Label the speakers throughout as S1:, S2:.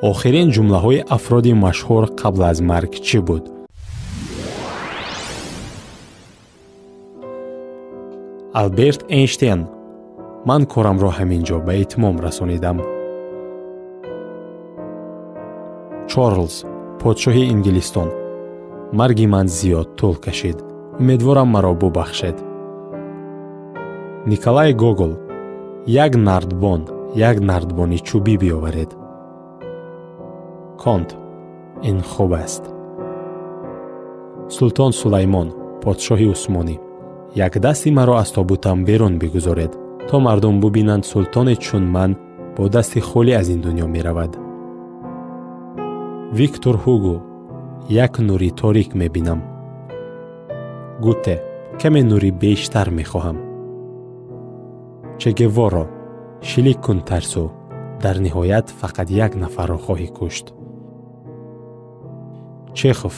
S1: охирин ҷумлаҳои афроди машҳур қабл аз марг чӣ буд? Алберт Эйнштейн: ман корамро ҳамин ҷо ба итмом расонидам. Чарлз, подшоҳи Инглистон: марги ман зиёд тӯл кашид. умедворам маро бубахшед. Николай Гогол: як нардбони чӯбӣ биёваред. Конт: ин хуб аст. Султон Сулаймон, подшоҳи Усмонӣ: як дасти маро аз тобутам берун бигузоред, то мардум бубинанд султоне чун ман бо дасти холӣ аз ин дунё меравад. Виктор Ҳуго: як нури торик мебинам. Гуте: каме нури бештар мехоҳам. Че Гевара: шилик кун тарсу, дар ниҳоят фақат як нафарро хоҳӣ кушт. Чехов: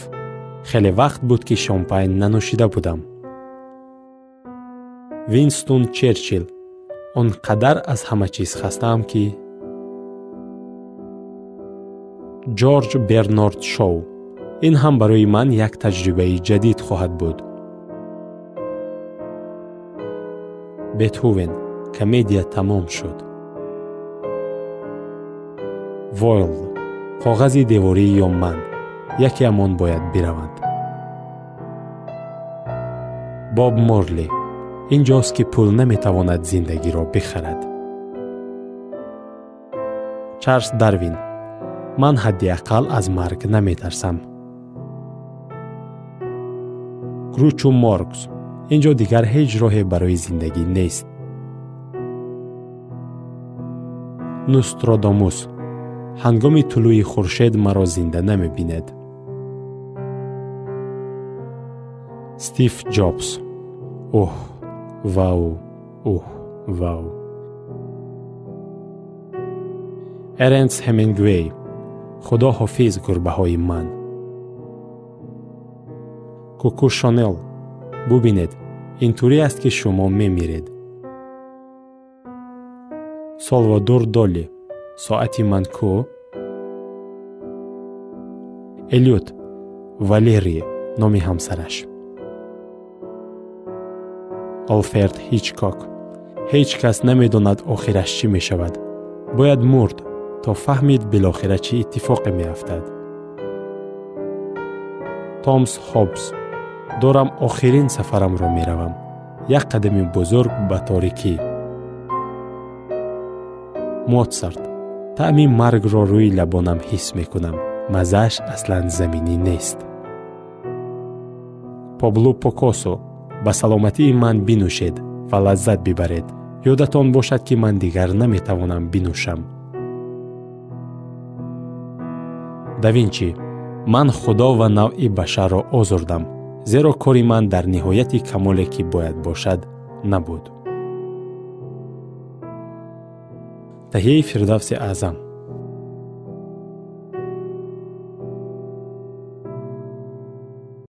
S1: хеле вақт буд ки шампайн нанӯшида будам. Винстон Черчилл: он қадар аз ҳама чиз хастаам ки... Ҷорҷ Бернард Шоу: ин ҳам барои ман як таҷрибаи ҷадид хоҳад буд. Бетҳовен: комедия тамом шуд. Войл: коғази деворӣ ё ман, яке амон бояд бираванд. Боб Морли: ин ҷост ки пул наметавонад зиндагиро бихарад. Чарлз Дарвин: ман ҳадди ақал аз марг наметарсам. Гручо Маркс: ин ҷо дигар ҳеҷ роҳе барои зиндагӣ нест. Нострадамус: ҳангоми тулӯи хуршед маро зинда намебинед. Стив Ҷобс: уҳ, вау, уҳ, вау. Эрнст Ҳемингвей: худо ҳофиз гурбаҳои ман. Коко Шанел: бубинед, ин туре аст ки шумо мемиред. Салвадор Дали: соати ман ку? Элиот: Валерий, номи ҳамсараш. Алфред Ҳичкок: ҳеҷ кас намедонад охираш чӣ мешавад. бояд мурд, то фаҳмид билохира чӣ иттифоқе меафтад. Томас Ҳоббс: дорам охирин сафарамро меравам. як қадами бузург ба торикӣ. Моцарт: таъми маргро рӯи лабонам ҳис мекунам. мазааш аслан заминӣ нест. Пабло Пикассо: ба саломатии ман бинӯшед ва лаззат бибаред. ёдатон бошад ки ман дигар наметавонам бинӯшам. Да Винчи: ман худо ва навъи башарро озурдам, зеро кори ман дар ниҳояти камоле ки бояд бошад набуд. таҳияи Фирдавси Аъзам.